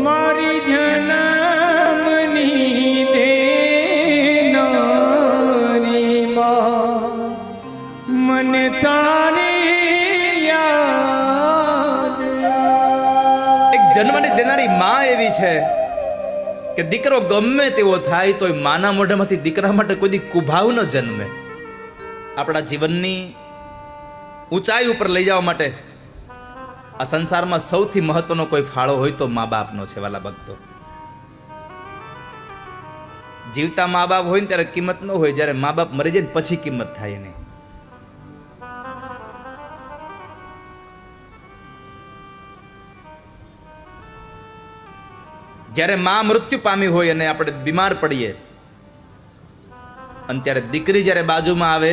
મારી જન્મની દેનારી માં, મને તારી યાદ. એક જન્મની દેનારી માં એવી છે કે દીકરો ગમે તેવો થાય તોય માના મોઢામાંથી દીકરા માટે કોઈ દી કુભાવ ન જન્મે. આપણા જીવનની ઊંચાઈ ઉપર લઈ જવા માટે આ સંસારમાં સૌથી મહત્વનો કોઈ ફાળો હોય તો મા બાપનો છે. વાલા ભક્તો, જીવતા મા બાપ હોય ને ત્યારે કિંમત ન હોય, જ્યારે મા બાપ મરી જાય ને પછી કિંમત થાય એની. જ્યારે મા મૃત્યુ પામી હોય અને આપણે બીમાર પડીએ અને ત્યારે દીકરી જ્યારે બાજુમાં આવે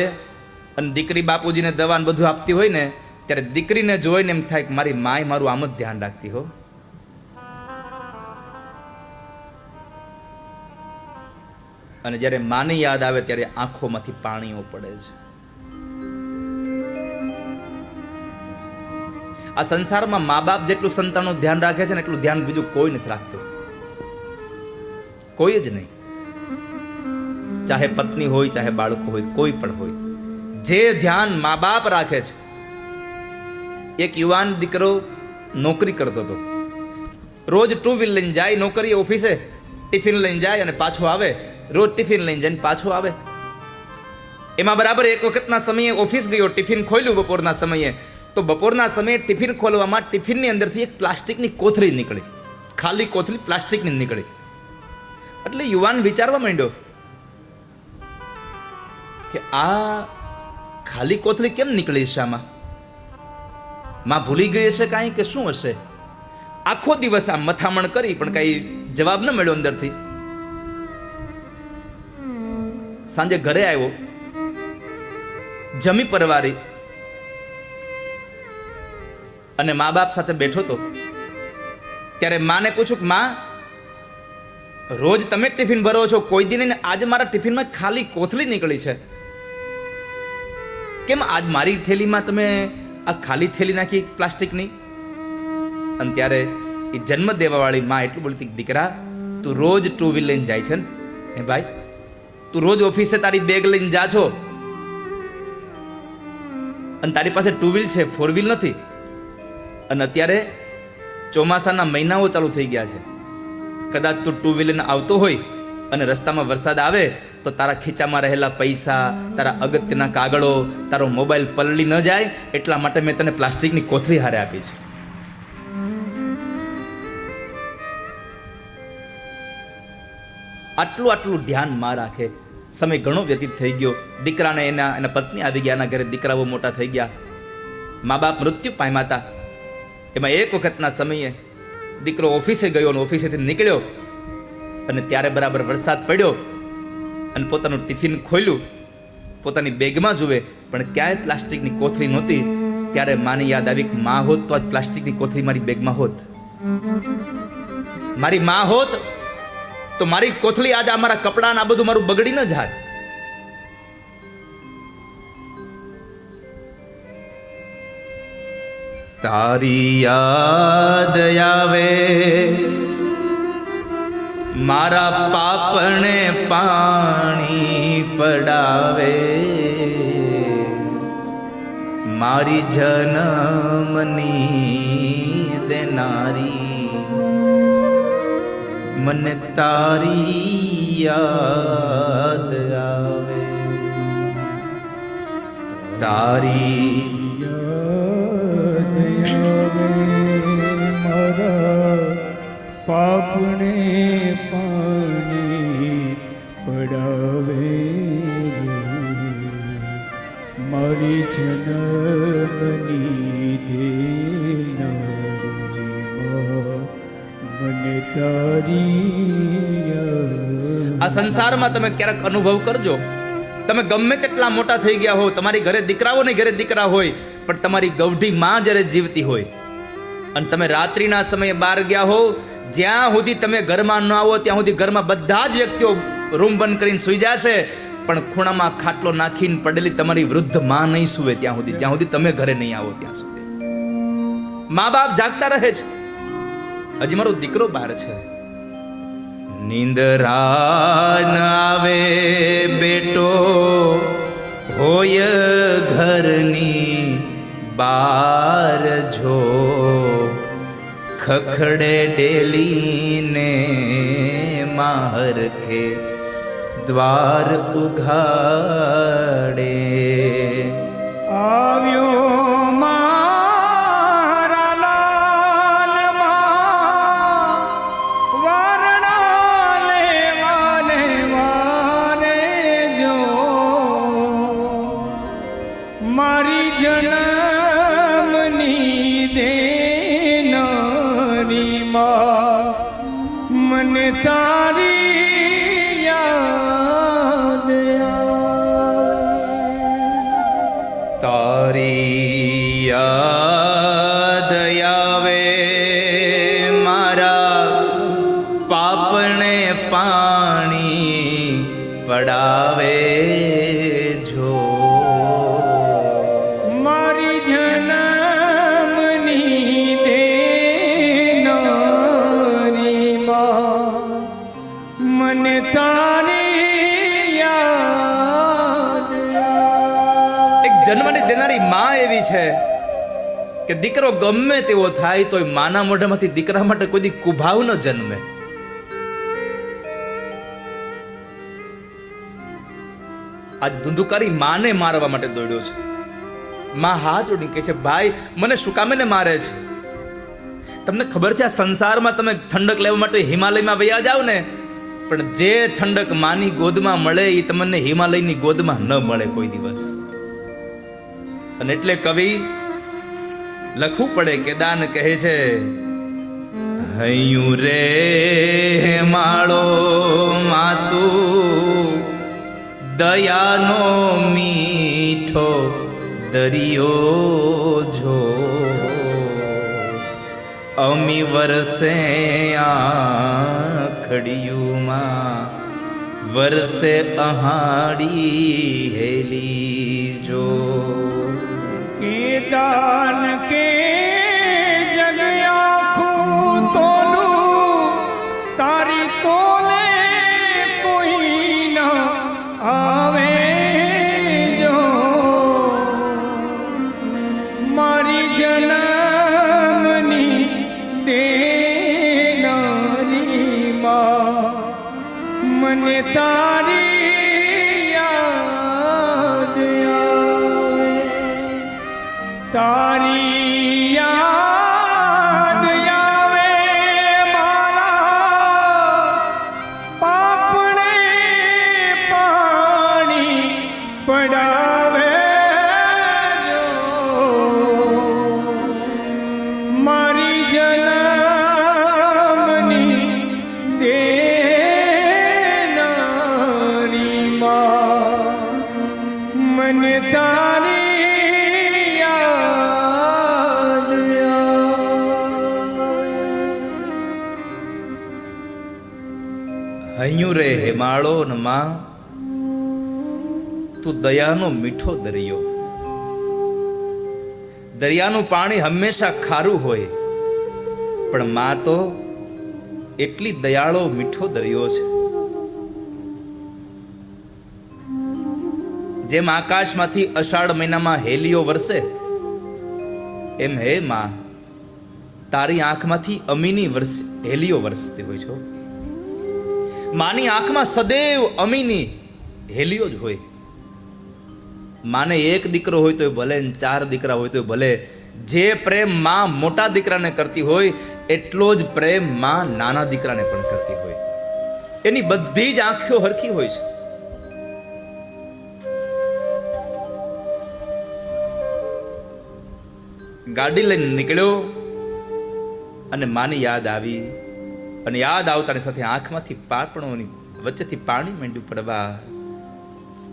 અને દીકરી બાપુજીને દવા ને બધું આપતી હોય ને, ત્યારે દીકરીને જોઈને એમ થાય કે મારી માય મારું આમ જ ધ્યાન રાખતી હો. અને જ્યારે માની યાદ આવે ત્યારે આંખોમાંથી પાણીઓ પડે છે. આ સંસારમાં મા બાપ જેટલું સંતાનનું ધ્યાન રાખે છે ને એટલું ધ્યાન બીજું કોઈ નથી રાખતું, કોઈ જ નહીં. ચાહે પત્ની હોય, ચાહે બાળકો હોય, કોઈ પણ હોય, જે ધ્યાન મા બાપ રાખે છે. એક યુવાન દીકરો નોકરી કરતો હતો. રોજ ટુ વ્હીલ લઈને જાય નોકરી, ઓફિસે ટિફિન લઈને જાય અને પાછો આવે. રોજ ટિફિન લઈને જઈને પાછો આવે. એમાં બરાબર એક વખતના સમયે ઓફિસ ગયો, ટિફિન ખોલ્યું બપોરના સમયે, તો બપોરના સમયે ટિફિન ખોલવામાં ટિફિનની અંદરથી એક પ્લાસ્ટિકની કોથળી નીકળી, ખાલી કોથળી પ્લાસ્ટિકની નીકળી. એટલે યુવાન વિચારવા માંડ્યો કે આ ખાલી કોથળી કેમ નીકળી છે આમાં? માં ભૂલી ગઈ હશે કાંઈ કે શું હશે? આખો દિવસ આ મથામણ કરી પણ કઈ જવાબ ન મળ્યો અંદરથી. સાંજે ઘરે આવ્યો, જમી પરવારી અને મા બાપ સાથે બેઠો તો ત્યારે માને પૂછું કે માં, રોજ તમે ટિફિન ભરો છો, કોઈ દિન ને આજે મારા ટિફિનમાં ખાલી કોથળી નીકળી છે, કેમ આજ મારી થેલીમાં તમે આ ખાલી થેલી નાખી પ્લાસ્ટિકની? અને ત્યારે એ જન્મ દેવાવાળી માં એટલું બોલતી, દીકરા તું રોજ ટુ વ્હીલ લઈને જાય છે ને હે ભાઈ, તું રોજ ઓફિસે તારી બેગ લઈને જા છો અને તારી પાસે ટુ વ્હીલ છે, ફોર વ્હીલ નથી. અને અત્યારે ચોમાસાના મહિનાઓ ચાલુ થઈ ગયા છે. કદાચ તું ટુ વ્હીલર આવતો હોય અને રસ્તામાં વરસાદ આવે તો તારા ખીચામાં રહેલા પૈસા, તારા અગત્યના કાગળો, તારો મોબાઈલ પલળી ન જાય એટલા માટે મેં તને પ્લાસ્ટિકની કોથળી હારે આપી છે. આટલું ધ્યાન માં રાખે. સમય ઘણો વ્યતીત થઈ ગયો. દીકરાને એના પત્ની આવી ગયા, એના ઘરે દીકરાઓ મોટા થઈ ગયા, મા બાપ મૃત્યુ પામ્યા હતા. એમાં એક વખતના સમયે દીકરો ઓફિસે ગયો અને ઓફિસેથી નીકળ્યો અને ત્યારે બરાબર વરસાદ પડ્યો અને પોતાનું ટિફિન ખોલ્યું, પોતાની બેગમાં જુએ પણ ક્યાંય પ્લાસ્ટિકની કોથળી નહોતી. ત્યારે માની યાદ આવી કે માં હોત તો આજ પ્લાસ્ટિકની કોથળી મારી બેગમાં હોત, મારી માં હોત તો મારી કોથળી આજ આ મારા કપડાં આ બધું મારું બગડી ન જાત. તારી યાદ આવે મારા પાપણે પાણી પડાવે, મારી જન્મની દેનારી મને તારી યાદ આવે. તારી પાપને પાણી પડાવે, મારી જન્મની દેનારી મને તારી. આ સંસારમાં તમે ક્યારેક અનુભવ કરજો, તમે ગમે તેટલા મોટા થઈ ગયા હો, તમારી ઘરે દીકરાઓ ને ઘરે દીકરા હોય, પણ તમારી ગૌઢી માં જ્યારે જીવતી હોય અને તમે રાત્રિના સમયે બહાર ગયા હો, જ્યાં સુધી તમે ઘરમાં ન આવો ત્યાં સુધી ઘરમાં બધા જ વ્યક્તિઓ રૂમ બંધ કરીને સૂઈ જશે, પણ ખૂણામાં ખાટલો નાખીને પડેલી તમારી વૃદ્ધ માં નહીં સુવે ત્યાં સુધી, જ્યાં સુધી તમે ઘરે નહીં આવો ત્યાં સુધી. મા બાપ જાગતા રહે છે હજી મારો દીકરો બહાર છે. નિંદરા ન આવે બેટો હોય ઘરની બાર જો, ખખડે ડેલીને માહરખે દ્વાર ઉઘાડે. આવ્યો મારા લાલમાં વારણા લેવાને વારે જો, મારી જન્મની દેનારી માં, મને તારી યાદ તારી યાદ આવે મારા પાપને પાણી પડાવે જો, મારી જન્મની દેનારી માં, મને તારી યાદ એક જન્મની દેનારી માં એવી છે કે દીકરો ગમે તેવો થાય તો માના મોઢામાંથી દીકરા માટે કોઈ દી કુભાવ ન જન્મે. આજ ધુંધુકારી માને મારવા માટે દોડ્યો છે. માં હાથ જોડી કહે છે, ભાઈ મને શું કામે ને મારે છે? તમને ખબર છે આ સંસારમાં તમે ઠંડક લેવા માટે હિમાલયમાં વયા જાવ ને, પણ જે ઠંડક માની ગોદમાં મળે એ તમને હિમાલયની ગોદમાં ન મળે કોઈ દિવસ. અને એટલે કવિ લખવું પડે કે દાન કહે છે, હૈયું રે માળો માતું દયાનો મીઠો દરિયો જો, અમી વરસે આખડિયુંમાં વરસે અહાડી હેલી જો. કે દાન કે જગ આખું તોલું, તારી તોલે કોઈ ના આવે જો, મારી જન્મની દેનારી માં, મને તારી યાદ આવે. તારી યાદ આવે મારા પાપને પાણી પડાવે જો, મારી જન્મની દેનારી માં, મને તારી યાદ આવે. હૈયું રે હેમાળો ન માં તું દયાનો મીઠો દરિયો. દરિયાનું પાણી હંમેશા ખારું હોય, પણ માં તો એટલી દયાળો મીઠો દરિયો છે. જેમ આકાશમાંથી અષાઢ મહિનામાં હેલીઓ વરસે, એમ હે માં તારી આંખમાંથી અમીની હેલીઓ વરસતી હોય છો. માની આંખમાં સદૈવ અમીની હેલીઓ જ હોય. માને એક દીકરો હોય તો ભલે, 4 દીકરા હોય તો ભલે, જે પ્રેમ માં મોટા દીકરાને કરતી હોય એટલો જ પ્રેમ માં નાના દીકરાને પણ કરતી હોય. એની બધી જ આંખો હરખી હોય છે. ગાડી લઈને નીકળ્યો અને માની યાદ આવી, અને યાદ આવતાની સાથે આંખમાંથી પાપણોની વચ્ચેથી પાણી માંડ્યું પડવા.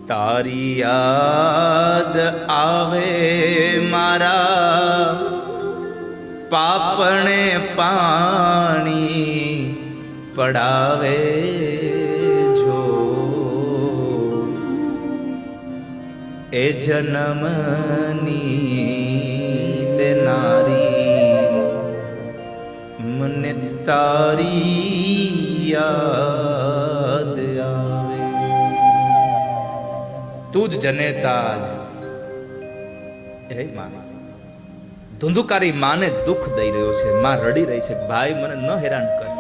તારી યાદ આવે મારા પાપણે પાણી પડાવે જો, એ જન્મની દેનારી મને તારી યાદ આવે. તું જ જનેતા જ. હે માં, ધુંધુકારી માને દુઃખ દઈ રહ્યો છે. માં રડી રહી છે, ભાઈ મને ન હેરાન કર.